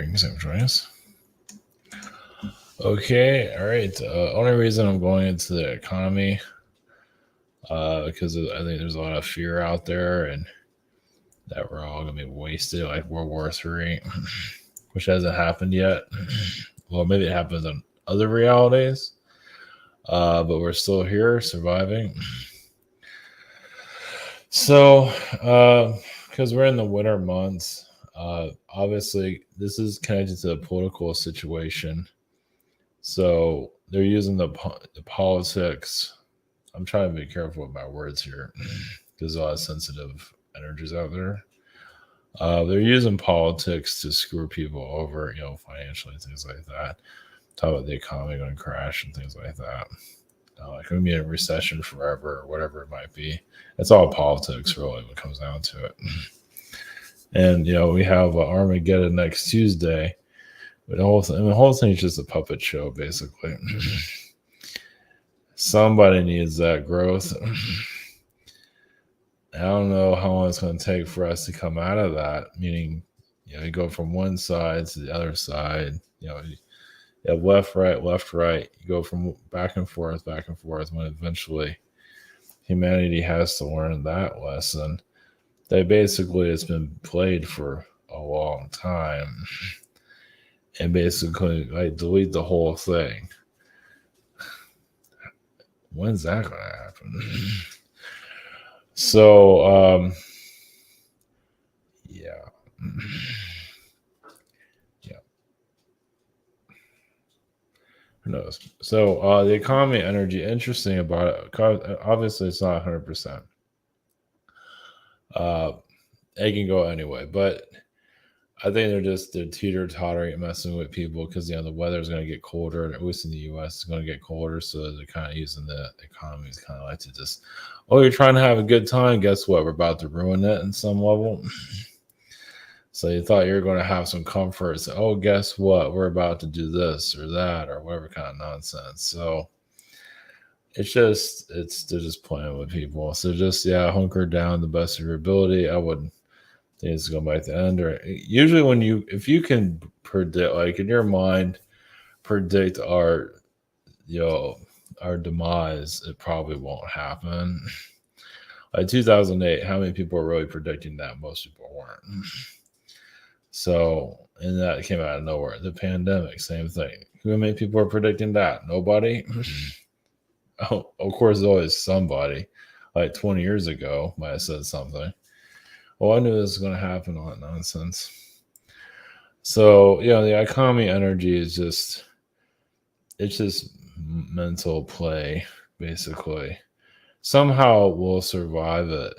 Greetings, I'm joining us. Okay, all right. Only reason I'm going into the economy, because I think there's a lot of fear out there, and that we're all gonna be wasted like World War III, which hasn't happened yet. Well, maybe it happens in other realities, but we're still here, surviving. So, because we're in the winter months, obviously this is connected to the political situation. So they're using the politics. I'm trying to be careful with my words here because there's a lot of sensitive energies out there. They're using politics to screw people over, financially, things like that. Talk about the economy going to crash and things like that. Like we're going to be in a recession forever or whatever it might be. It's all politics, really, when it comes down to it. And, we have Armageddon next Tuesday. But the whole thing is just a puppet show, basically. Somebody needs that growth. I don't know how long it's going to take for us to come out of that. Meaning, you go from one side to the other side. You have left, right. You go from back and forth. When eventually humanity has to learn that lesson. That basically it's been played for a long time. And basically, delete the whole thing. When's that going to happen? So, yeah. Who knows? So, the economy, energy, interesting about it. Obviously, it's not 100%. It can go anyway, but I think they're teeter-tottering, messing with people because the weather is going to get colder, and at least in the U.S. it's going to get colder, so they're kind of using the economy as kind of like to just, you're trying to have a good time. Guess what? We're about to ruin it in some level. So you thought you were going to have some comfort. So, guess what? We're about to do this or that or whatever kind of nonsense. So they're just playing with people. So just hunker down the best of your ability. I wouldn't. It's going back to end, or usually if you can predict, like in your mind, predict our demise, it probably won't happen. Like 2008, how many people were really predicting that? Most people weren't. So, and that came out of nowhere. The pandemic, same thing. How many people are predicting that? Nobody. Oh, of course, there's always somebody. Like 20 years ago, might have said something. I knew this was going to happen, all that nonsense. So, the economy energy is it's just mental play, basically. Somehow we'll survive it.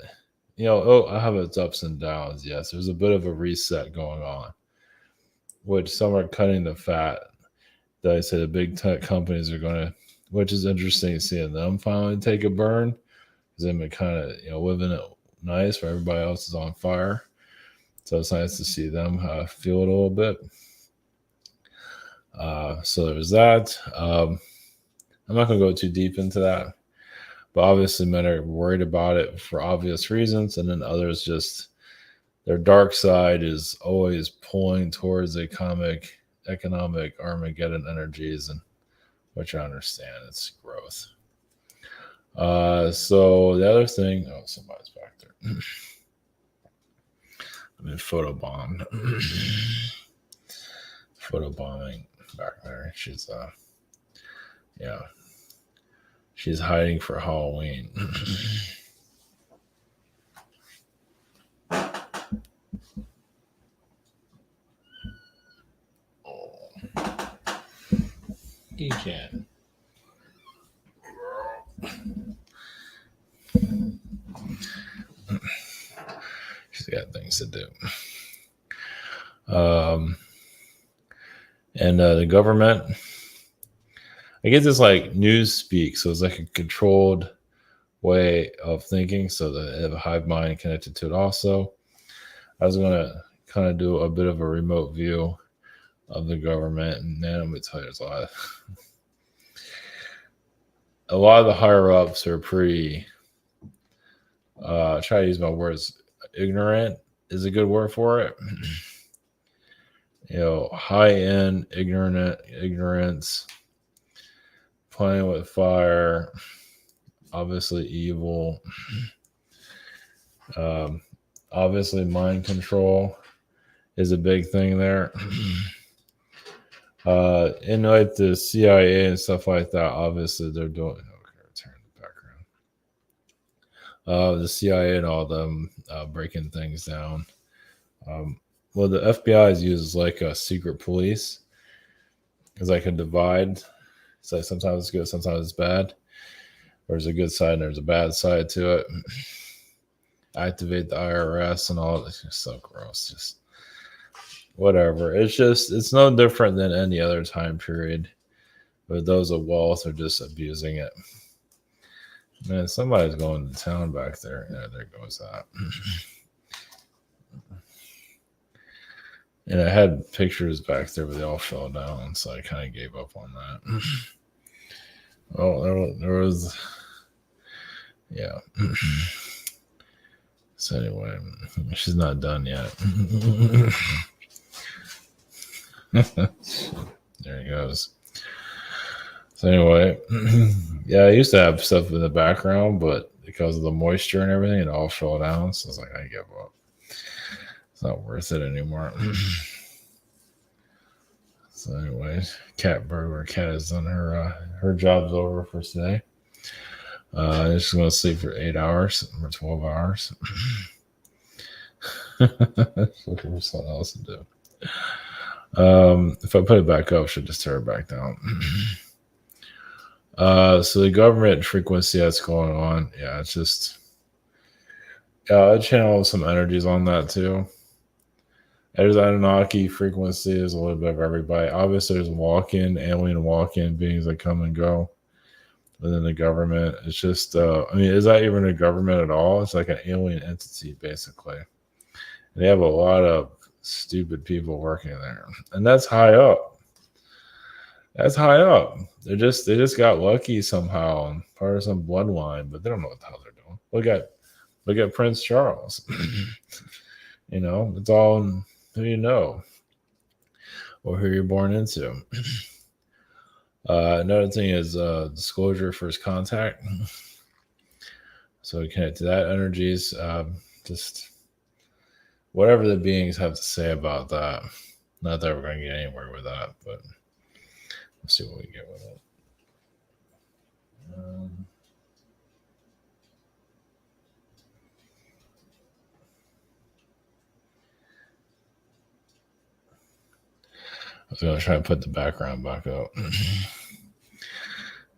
I have its ups and downs. Yes, there's a bit of a reset going on, which some are cutting the fat. That I say the big tech companies are going to, which is interesting seeing them finally take a burn because they've been kind of, living it nice where everybody else is on fire. So it's nice to see them feel it a little bit. So there's that. I'm not going to go too deep into that. But obviously men are worried about it for obvious reasons. And then others just, their dark side is always pulling towards economic Armageddon energies, and which I understand, it's growth. So the other thing, somebody's back there. I've been photobombed. Photobombing back there. She's she's hiding for Halloween. You can. She's got things to do. And the government, I get this like Newspeak, so it's like a controlled way of thinking, so that they have a hive mind connected to it also. I was going to kind of do a bit of a remote view of the government, and man, I'm going to tell you, there's a lot of the higher ups are pretty, try to use my words, ignorant is a good word for it. high end ignorance, playing with fire, obviously evil, obviously mind control is a big thing there. And like the CIA and stuff like that, obviously they're doing. Okay, turn the background. The CIA and all them breaking things down. Well, the FBI is used as like a secret police. It's like a divide. It's like sometimes it's good, sometimes it's bad. There's a good side and there's a bad side to it. Activate the IRS and all. It's just so gross. Just whatever. It's no different than any other time period. But those of wealth are just abusing it. Man, somebody's going to town back there. Yeah, there goes that. And I had pictures back there, but they all fell down, so I kind of gave up on that. Oh, there was, yeah. So anyway, she's not done yet. There he goes. So anyway, yeah, I used to have stuff in the background, but because of the moisture and everything, it all fell down. So I was like, I give up. It's not worth it anymore. So anyway, cat has done her job's over for today. She's gonna sleep for 8 hours or 12 hours. Looking for something else to do. If I put it back up, I should just tear it back down. So the government frequency that's going on, yeah, it's just I channel some energies on that too. There's Anunnaki frequency, there's a little bit of everybody. Obviously, there's alien walk-in beings that come and go within the government. It's just, is that even a government at all? It's like an alien entity, basically. And they have a lot of stupid people working there, and that's high up. That's high up. They just got lucky somehow and part of some bloodline, but they don't know what the hell they're doing. Look at Prince Charles. It's all who you know or who you're born into. Another thing is disclosure first contact. So we connect to that energies. Just whatever the beings have to say about that. Not that we're going to get anywhere with that, but let's see what we get with it. I was going to try to put the background back up.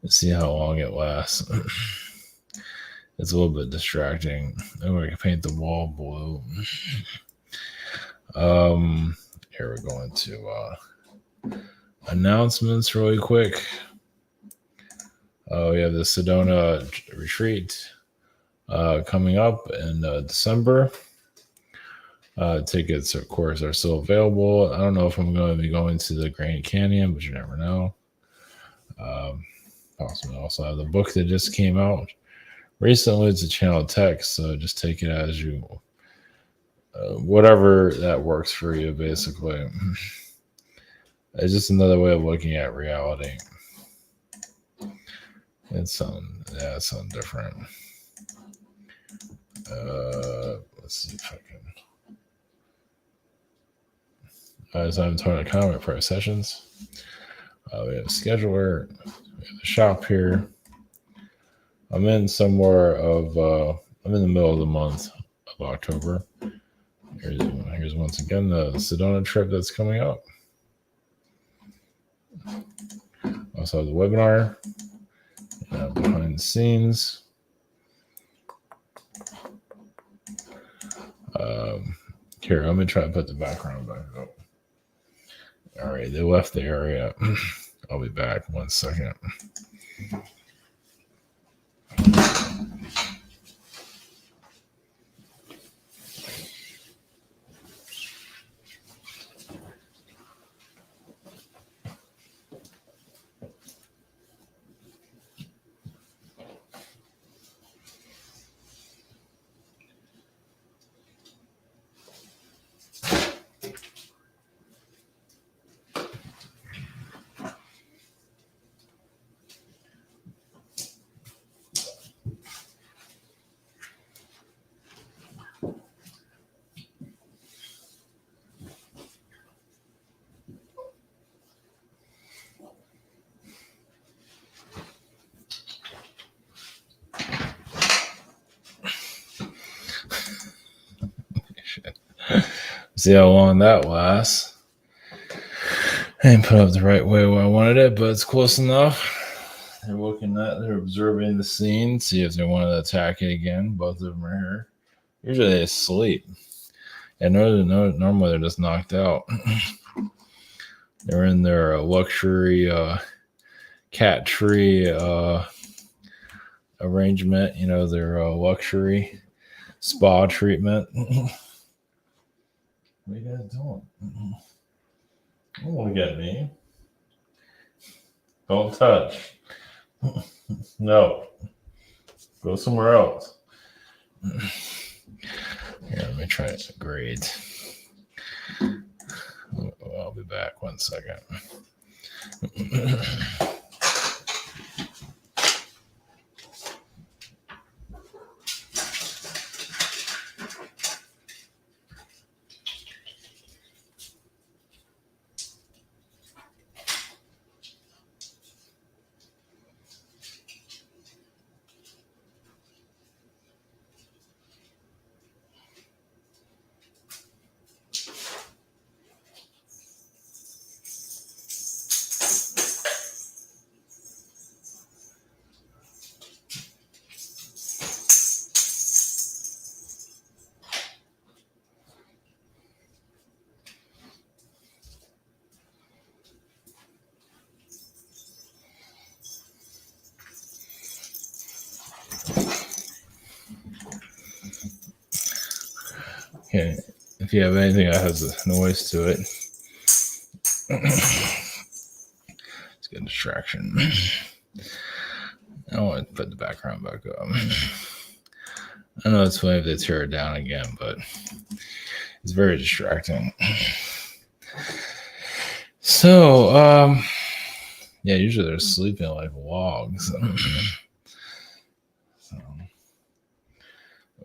See how long it lasts. It's a little bit distracting. I'm going to paint the wall blue. Here we're going to announcements really quick. We have the Sedona retreat coming up in December. Tickets, of course, are still available. I don't know if I'm going to be going to the Grand Canyon, but you never know. Possibly also have the book that just came out recently. It's a channel text, so just take it as you, whatever that works for you, basically. It's just another way of looking at reality. It's something different. Let's see if I can. So I'm talking to comment for our sessions. We have a scheduler. We have the shop here. I'm in I'm in the middle of the month of October. Here's once again the Sedona trip that's coming up. Also the webinar. Behind the scenes. Here, let me try to put the background back up. All right, they left the area. I'll be back 1 second. See how long that lasts. I didn't put it up the right way where I wanted it, but it's close enough. They're looking at, they're observing the scene, see if they want to attack it again. Both of them are here. Usually they sleep. And normally they're just knocked out. They're in their luxury cat tree arrangement, their luxury spa treatment. What are you guys doing? Don't want to get me. Don't touch. No. Go somewhere else. Here, let me try it. Great. I'll be back 1 second. Okay, if you have anything that has a noise to it, it's a good distraction. I don't want to put the background back up. I know it's funny if they tear it down again, but it's very distracting. So, yeah, usually they're sleeping like logs.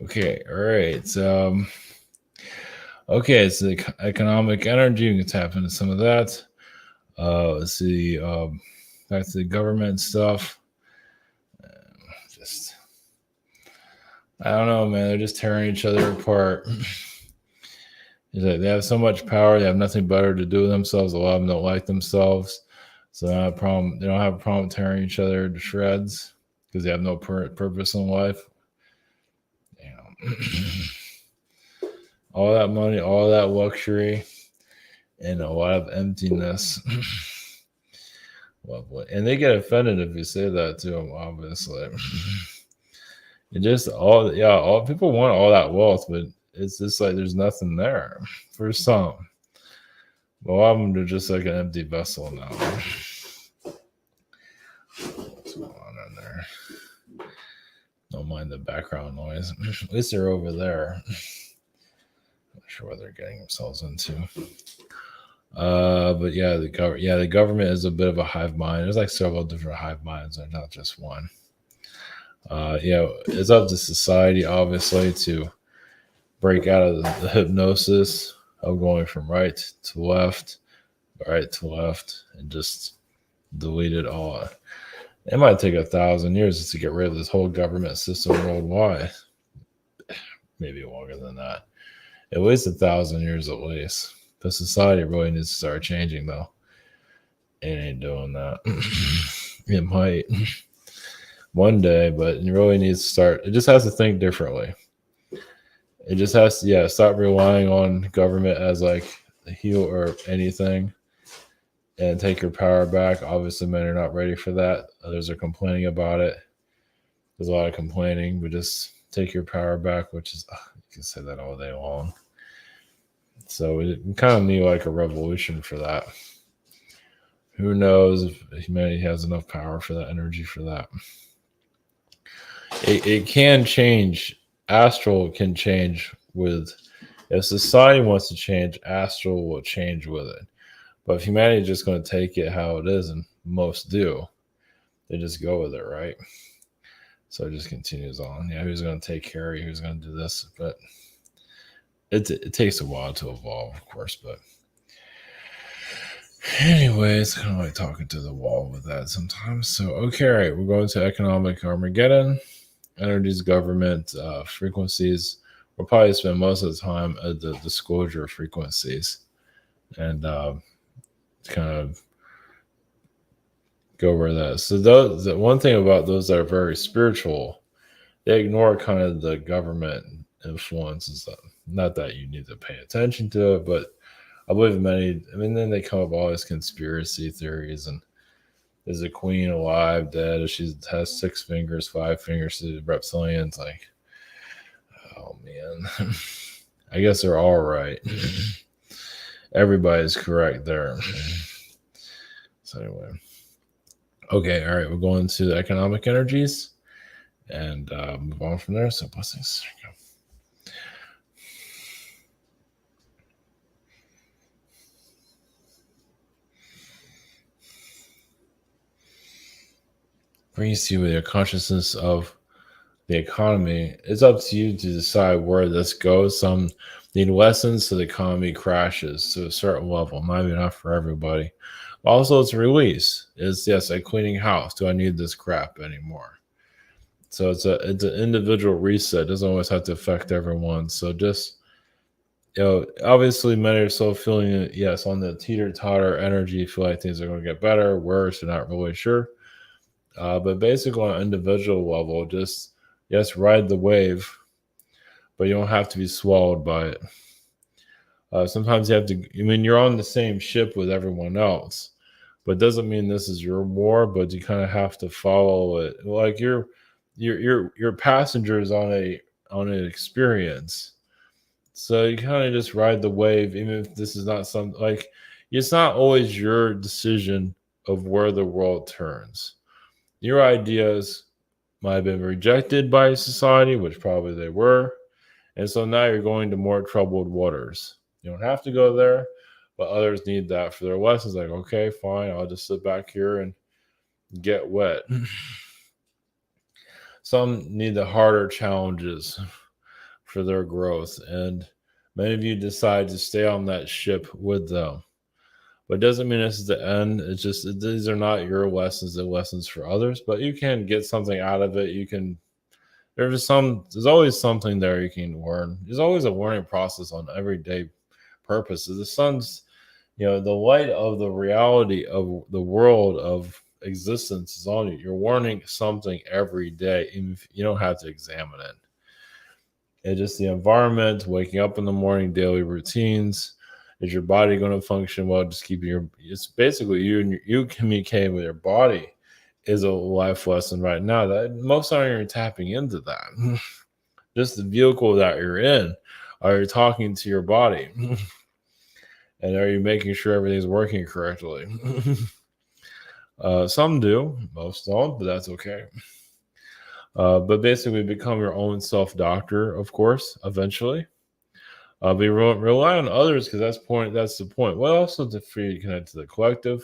Okay, all right. Okay, so the economic energy, we can tap into some of that. Let's see, back to the government stuff. I don't know, man. They're just tearing each other apart. They have so much power. They have nothing better to do with themselves. A lot of them don't like themselves. So they don't have a problem tearing each other to shreds because they have no purpose in life. All that money, all that luxury, and a lot of emptiness. And they get offended if you say that to them, obviously. It just all people want all that wealth, but it's just like there's nothing there for some. Well, a lot of them are just like an empty vessel now. What's going on in there? Don't mind the background noise. At least they're over there. Not sure what they're getting themselves into. But yeah, the government is a bit of a hive mind. There's like several different hive minds, and not just one. It's up to society, obviously, to break out of the hypnosis of going from right to left, and just delete it all. It might take 1,000 years to get rid of this whole government system worldwide. Maybe longer than that. At least 1,000 years at least. The society really needs to start changing, though. It ain't doing that. It might one day, but it really needs to start. It just has to think differently. It just has to, stop relying on government as like the heel or anything, and take your power back. Obviously, men are not ready for that. Others are complaining about it. There's a lot of complaining, but just take your power back, which is, you can say that all day long. So we kind of need like a revolution for that. Who knows if humanity has enough power for that, energy for that. It can change. Astral can change if society wants to change, astral will change with it. But if humanity is just going to take it how it is, and most do, they just go with it, right? So it just continues on. Yeah, who's going to take care of you? Who's going to do this? But it takes a while to evolve, of course. But anyway, it's kind of like talking to the wall with that sometimes. So, okay, all right, we're going to economic Armageddon. Energies, government, frequencies, we'll probably spend most of the time at the disclosure frequencies and kind of go over that. So those, the one thing about those that are very spiritual, they ignore kind of the government influences. Not that you need to pay attention to it, but I believe many. I mean, then they come up with all these conspiracy theories and is the queen alive, dead? If she has 6 fingers, 5 fingers to the reptilians, like, oh man, I guess they're all right. Everybody's correct there. So anyway, okay, all right, we're going to the economic energies and move on from there. So blessings. There you go. Brings you with your consciousness of the economy. It's up to you to decide where this goes. Some need lessons, so the economy crashes to a certain level. Maybe not for everybody. Also, it's a release. It's yes, a cleaning house. Do I need this crap anymore? So it's an individual reset. It doesn't always have to affect everyone. So just obviously many are so feeling yes on the teeter-totter energy, feel like things are going to get better, worse, you're not really sure. But basically on an individual level, just yes, ride the wave, but you don't have to be swallowed by it. Sometimes you have to. I mean, you're on the same ship with everyone else, but it doesn't mean this is your war. But you kind of have to follow it. Like your passengers on an experience, so you kind of just ride the wave, even if this is not something like it's not always your decision of where the world turns. Your ideas might have been rejected by society, which probably they were. And so now you're going to more troubled waters. You don't have to go there, but others need that for their lessons. Like, okay, fine, I'll just sit back here and get wet. Some need the harder challenges for their growth. And many of you decide to stay on that ship with them. But it doesn't mean this is the end. It's just these are not your lessons, they're lessons for others. But you can get something out of it. You can there's always something there you can learn. There's always a learning process on everyday purposes. The sun's, the light of the reality of the world of existence is on you. You're learning something every day, even if you don't have to examine it. It's just the environment, waking up in the morning, daily routines. Is your body going to function well? Just keeping it's basically you communicating with your body is a life lesson right now that most aren't even tapping into that. Just the vehicle that you're in. Are you talking to your body? And are you making sure everything's working correctly? Some do, most don't, but that's okay. But basically become your own self-doctor, of course, eventually. But rely on others because that's the point. Well, also to free connect to the collective.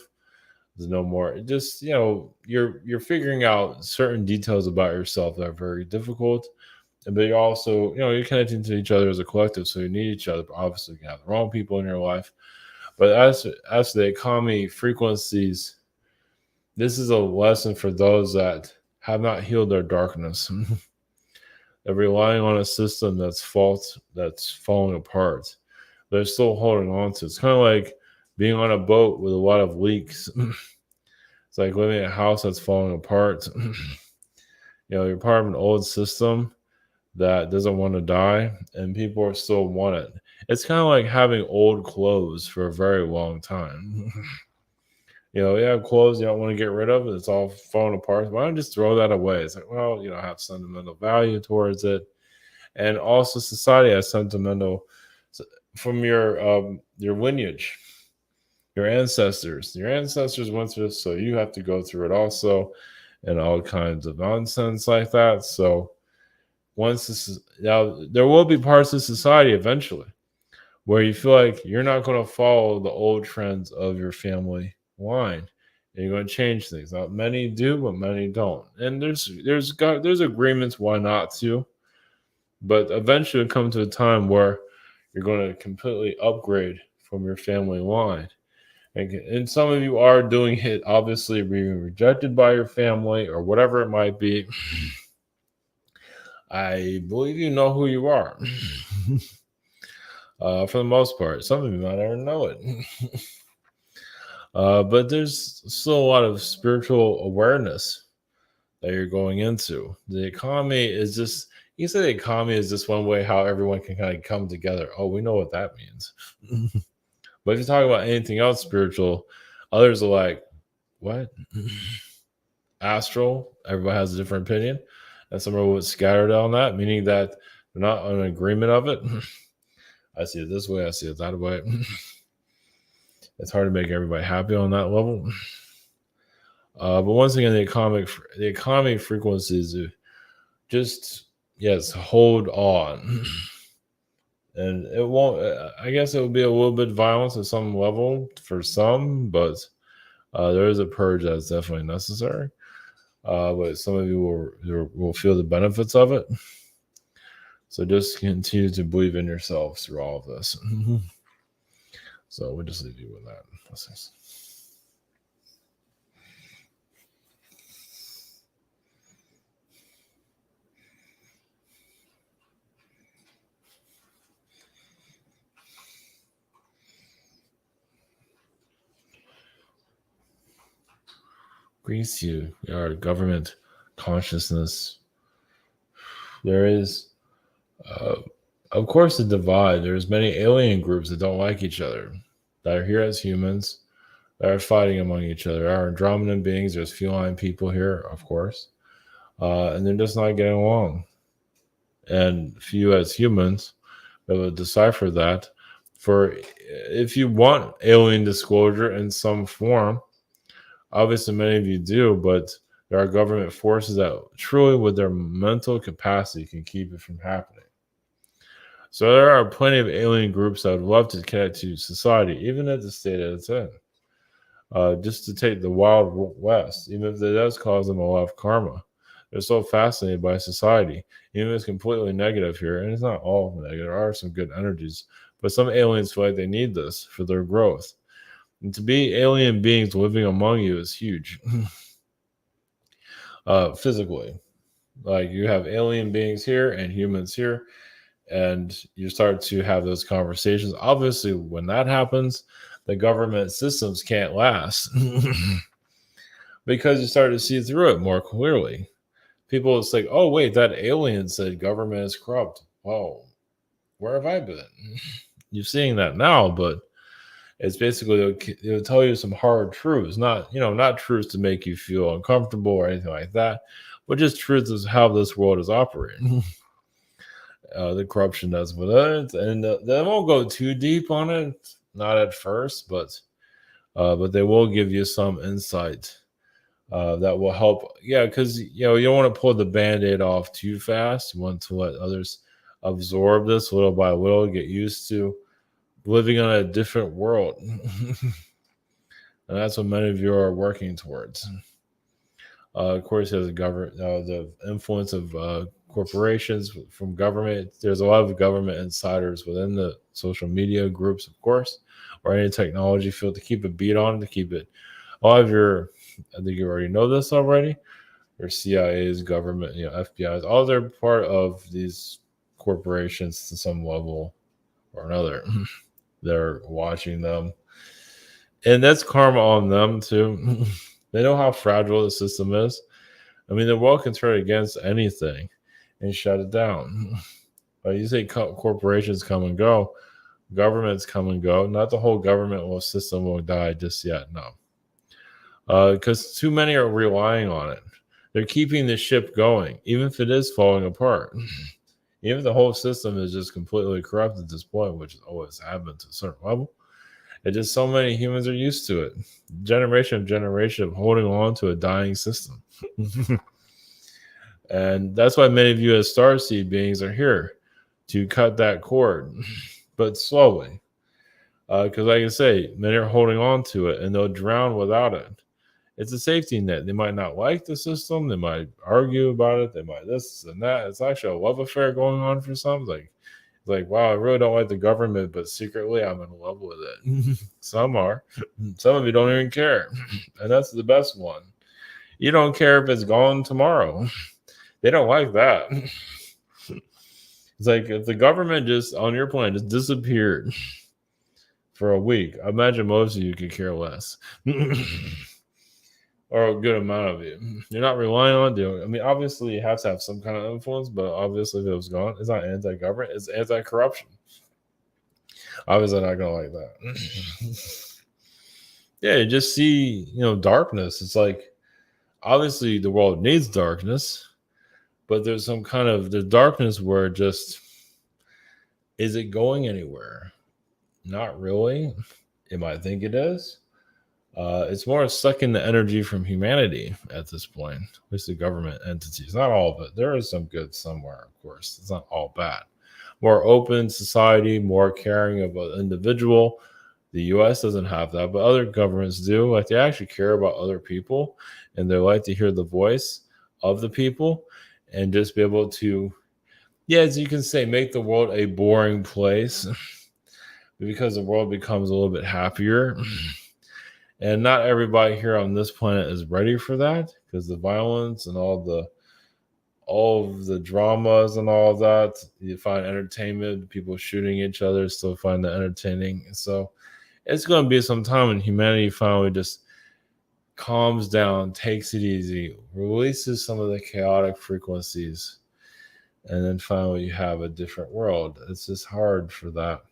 There's no more. Just you're figuring out certain details about yourself that are very difficult, but you're also you're connecting to each other as a collective, so you need each other. But obviously, you can have the wrong people in your life. But as the economy frequencies, this is a lesson for those that have not healed their darkness. They're relying on a system that's falling apart. They're still holding on to. It's kind of like being on a boat with a lot of leaks. It's like living in a house that's falling apart. You're part of an old system that doesn't want to die, and people still want it. It's kind of like having old clothes for a very long time. You have clothes you don't want to get rid of. It's all falling apart. Why don't you just throw that away? It's like, well, have sentimental value towards it. And also society has sentimental from your lineage, your ancestors. Your ancestors went through this, so you have to go through it also, and all kinds of nonsense like that. So there will be parts of society eventually where you feel like you're not going to follow the old trends of your family line, and you're going to change things. Not many do, but many don't. And there's agreements why not to, but eventually it'll come to a time where you're going to completely upgrade from your family line. And some of you are doing it, obviously being rejected by your family or whatever it might be. I believe you know who you are. For the most part. Some of you might already know it. But there's still a lot of spiritual awareness that you're going into. The economy is just, you say the economy is just one way how everyone can kind of come together. Oh, we know what that means. But if you talk about anything else spiritual, others are like, what? Astral, everybody has a different opinion. And some are scattered on that, meaning that they're not in agreement of it. I see it this way, I see it that way. It's hard to make everybody happy on that level. But once again, the economy frequencies just, yes, hold on. And it won't, I guess it will be a little bit violence at some level for some, but there is a purge that's definitely necessary. But some of you will feel the benefits of it. So just continue to believe in yourselves through all of this. So we'll just leave you with that. Grease you, our government consciousness. There is, of course, a divide. There's many alien groups that don't like each other, that are here as humans, that are fighting among each other. There are Andromedan beings, there's feline people here, of course, and they're just not getting along. And few as humans will decipher that. For if you want alien disclosure in some form, obviously many of you do, but there are government forces that truly, with their mental capacity, can keep it from happening. So there are plenty of alien groups that would love to connect to society, even at the state that it's in. Just to take the Wild West, even if it does cause them a lot of karma. They're so fascinated by society, even if it's completely negative here, and it's not all negative. There are some good energies, but some aliens feel like they need this for their growth. And to be alien beings living among you is huge. Physically, like you have alien beings here and humans here, and you start to have those conversations. Obviously, when that happens, the government systems can't last because you start to see through it more clearly. People, it's like, oh wait, that alien said government is corrupt. Whoa, where have I been? You're seeing that now, but it's basically it'll tell you some hard truths, not truths to make you feel uncomfortable or anything like that, but just truths of how this world is operating. The corruption does with it, and they won't go too deep on it, not at first, but they will give you some insight that will help. Yeah, because you don't want to pull the Band-Aid off too fast. You want to let others absorb this little by little, get used to living on a different world. And that's what many of you are working towards. Of course, there's the influence of corporations from government. There's a lot of government insiders within the social media groups, of course, or any technology field to keep a beat on, to keep it. A lot of your, I think you already know this already, your CIA's, government, FBI's, all they're part of these corporations to some level or another. They're watching them. And that's karma on them too. They know how fragile the system is. I mean, the world can turn against anything and shut it down. But you say corporations come and go, governments come and go. Not the whole government system will die just yet, no. Because too many are relying on it. They're keeping the ship going, even if it is falling apart. Even if the whole system is just completely corrupt at this point, which always happens to a certain level. It's just so many humans are used to it. Generation of holding on to a dying system. And that's why many of you as starseed beings are here, to cut that cord, but slowly. Because like I say, many are holding on to it and they'll drown without it. It's a safety net. They might not like the system. They might argue about it. They might this and that. It's actually a love affair going on for some. Like, wow, I really don't like the government, but secretly I'm in love with it. Some are. Some of you don't even care. And that's the best one. You don't care if it's gone tomorrow. They don't like that. It's like if the government just on your planet just disappeared for a week, I imagine most of you could care less. Or a good amount of it. You're not relying on doing. I mean, obviously, you have to have some kind of influence, but obviously, if it was gone, it's not anti-government; it's anti-corruption. Obviously, not gonna like that. Yeah, you just see, darkness. It's like obviously the world needs darkness, but there's some kind of the darkness where just is it going anywhere? Not really. It might think it is. It's more sucking the energy from humanity at this point, at least the government entities. Not all of it. There is some good somewhere, of course. It's not all bad. More open society, more caring of an individual. The US doesn't have that, but other governments do. Like they actually care about other people and they like to hear the voice of the people and just be able to, yeah, as you can say, make the world a boring place because the world becomes a little bit happier. And not everybody here on this planet is ready for that because the violence and all of the dramas and all of that, you find entertainment, people shooting each other still find that entertaining. And so it's going to be some time when humanity finally just calms down, takes it easy, releases some of the chaotic frequencies, and then finally you have a different world. It's just hard for that.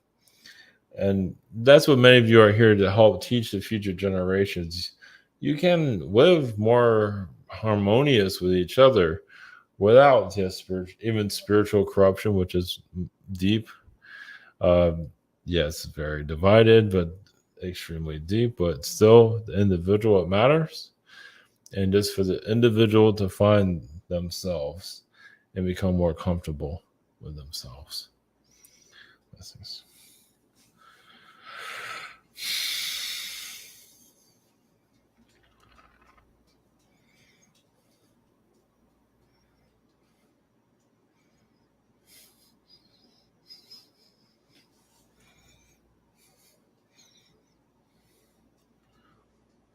And that's what many of you are here to help teach the future generations. You can live more harmonious with each other without even spiritual corruption, which is deep. Yes, very divided, but extremely deep. But still, the individual, it matters. And just for the individual to find themselves and become more comfortable with themselves. Blessings.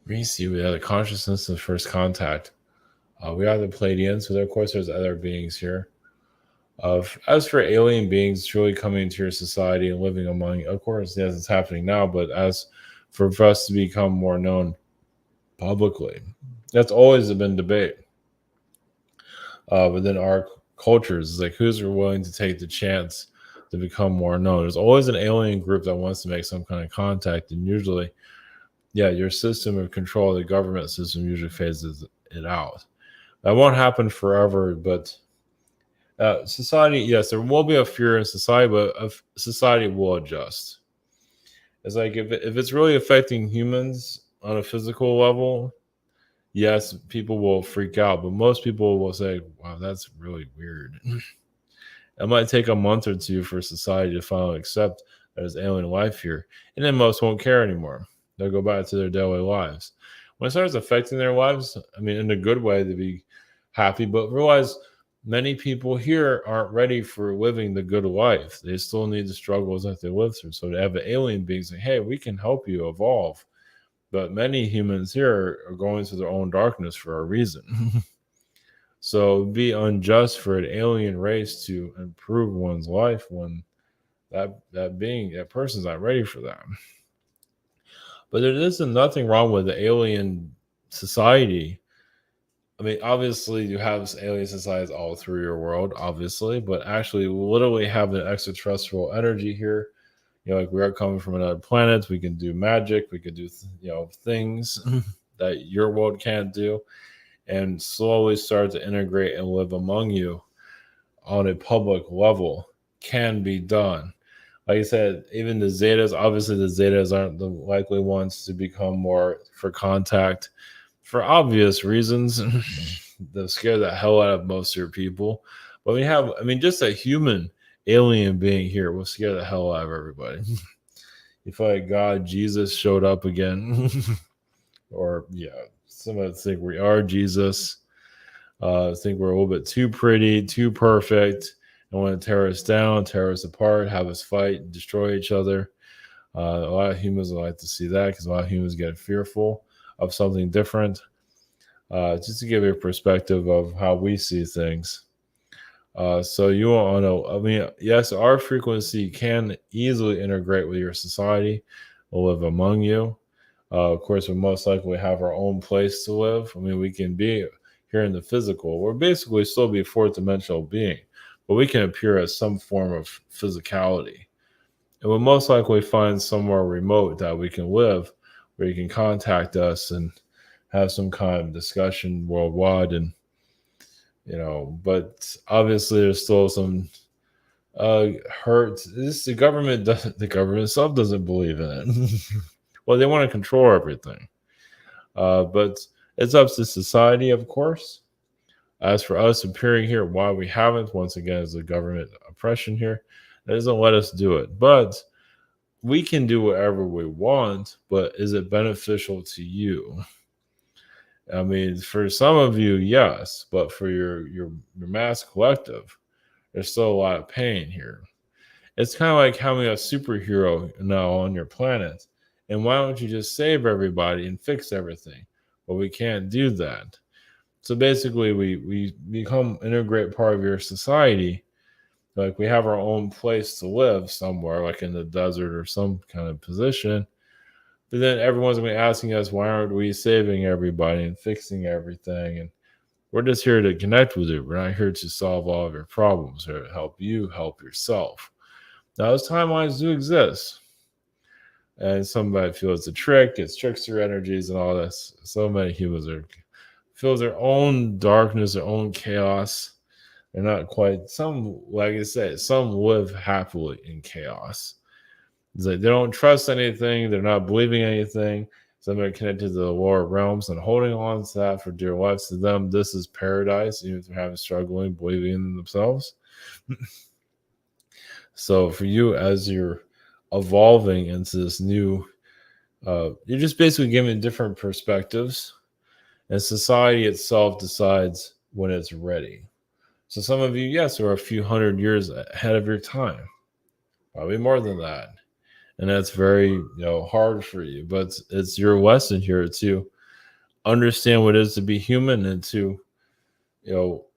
We see we have the consciousness of first contact. We are the Pleiadians, so of course there's other beings here. As for alien beings truly coming into your society and living among you, of course, yes, it's happening now, but as for us to become more known publicly, that's always been debate within our cultures. It's like who's willing to take the chance to become more known. There's always an alien group that wants to make some kind of contact, and usually, yeah, your system of control, the government system, usually phases it out. That won't happen forever, but society, yes, there will be a fear in society, but society will adjust. It's like if it's really affecting humans on a physical level, yes, people will freak out, but most people will say, wow, that's really weird. It might take a month or two for society to finally accept that there's alien life here, and then most won't care anymore. They'll go back to their daily lives. When it starts affecting their lives, I mean, in a good way, to be happy, but realize many people here aren't ready for living the good life. They still need the struggles that they live through. So to have an alien being say, hey, we can help you evolve. But many humans here are going through their own darkness for a reason. So it'd be unjust for an alien race to improve one's life when that person's not ready for that. But there isn't nothing wrong with the alien society. I mean, obviously, you have alien societies all through your world, obviously, but actually, literally have an extraterrestrial energy here. Like we are coming from another planet. We can do magic. We can do, things that your world can't do, and slowly start to integrate and live among you on a public level. Can be done. Like I said, even the Zetas, obviously the Zetas aren't the likely ones to become more for contact for obvious reasons. They'll scare the hell out of most of your people. But just a human alien being here will scare the hell out of everybody. You feel like God, Jesus showed up again. Or, some of us think we are Jesus. Think we're a little bit too pretty, too perfect. And want to tear us down, tear us apart, have us fight, destroy each other. A lot of humans would like to see that because a lot of humans get fearful of something different. Just to give you a perspective of how we see things. So you want to know, I mean, yes, our frequency can easily integrate with your society or live among you. Of course, we most likely have our own place to live. I mean, we can be here in the physical. We're basically still be a fourth dimensional being, but we can appear as some form of physicality. And we'll most likely find somewhere remote that we can live where you can contact us and have some kind of discussion worldwide. And, but obviously there's still some hurt. The government doesn't, the government itself doesn't believe in it. Well, they want to control everything. But it's up to society, of course. As for us appearing here, why we haven't, once again, is the government oppression here. It doesn't let us do it. But we can do whatever we want, but is it beneficial to you? I mean, for some of you, yes, but for your mass collective, there's still a lot of pain here. It's kind of like having a superhero now on your planet. And why don't you just save everybody and fix everything? Well, we can't do that. So basically, we become an integrated part of your society. Like we have our own place to live somewhere, like in the desert or some kind of position. But then everyone's going to be asking us, why aren't we saving everybody and fixing everything? And we're just here to connect with you. We're not here to solve all of your problems or help you help yourself. Now, those timelines do exist. And somebody feels it's a trick, it's trickster energies and all this. So many humans feel their own darkness, their own chaos. They're not quite, some, like I said, some live happily in chaos. It's like they don't trust anything, they're not believing anything. Some are connected to the lower realms and holding on to that for dear life. To them, this is paradise, even if they're having struggling, believing in themselves. So for you, as you're evolving into this new, you're just basically given different perspectives, and society itself decides when it's ready. So some of you, yes, are a few hundred years ahead of your time, probably more than that, and that's very hard for you. But it's your lesson here to understand what it is to be human and to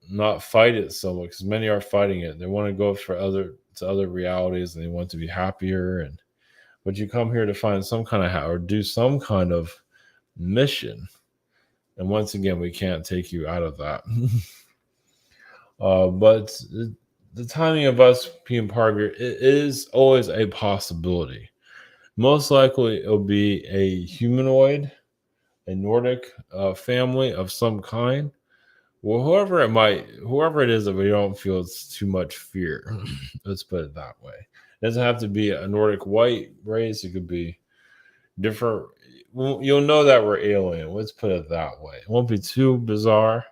not fight it so much, because many are fighting it. They want to go for other realities and they want to be happier, but you come here to find some kind of or do some kind of mission. And once again, we can't take you out of that. But the timing of us being part of it is always a possibility. Most likely it'll be a humanoid, a Nordic family of some kind. Well, whoever it is that we don't feel it's too much fear. Let's put it that way. It doesn't have to be a Nordic white race. It could be different. You'll know that we're alien. Let's put it that way. It won't be too bizarre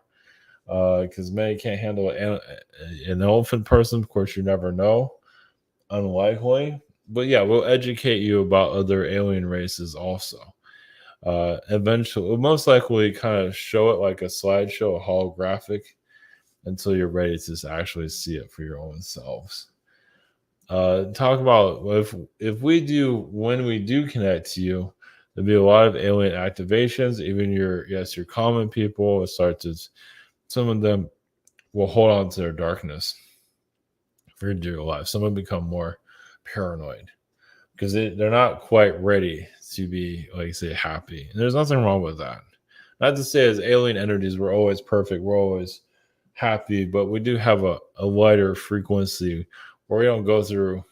because many can't handle an elephant person. Of course, you never know. Unlikely. But yeah, we'll educate you about other alien races also. Eventually, we'll most likely kind of show it like a slideshow, a holographic, until you're ready to actually see it for your own selves. Talk about when we do connect to you, there'll be a lot of alien activations. Even your common people will some of them will hold on to their darkness for dear life. Some will become more paranoid because they're not quite ready to be, like say, happy. And there's nothing wrong with that. Not to say as alien entities, we're always perfect, we're always happy, but we do have a lighter frequency where we don't go through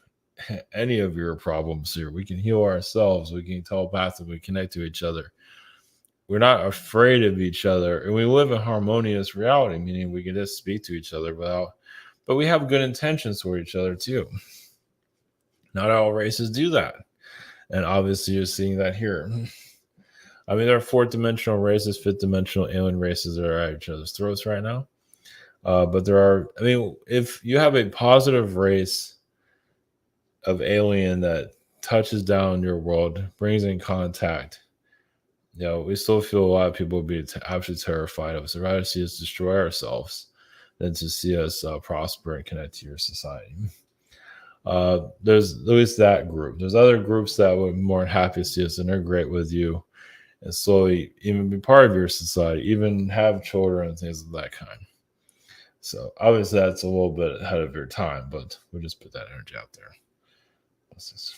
any of your problems here. We can heal ourselves. We can telepathically connect to each other. We're not afraid of each other. And we live in harmonious reality, meaning we can just speak to each other but we have good intentions for each other too. Not all races do that. And obviously you're seeing that here. I mean, there are fourth dimensional races, fifth dimensional alien races that are at each other's throats right now. But there are, if you have a positive race of alien that touches down your world, brings in contact, we still feel a lot of people would be absolutely terrified of us. They'd rather see us destroy ourselves than to see us prosper and connect to your society. There's at least that group. There's other groups that would be more happy to see us integrate with you and slowly even be part of your society, even have children and things of that kind. So obviously that's a little bit ahead of your time, but we'll just put that energy out there. What's this?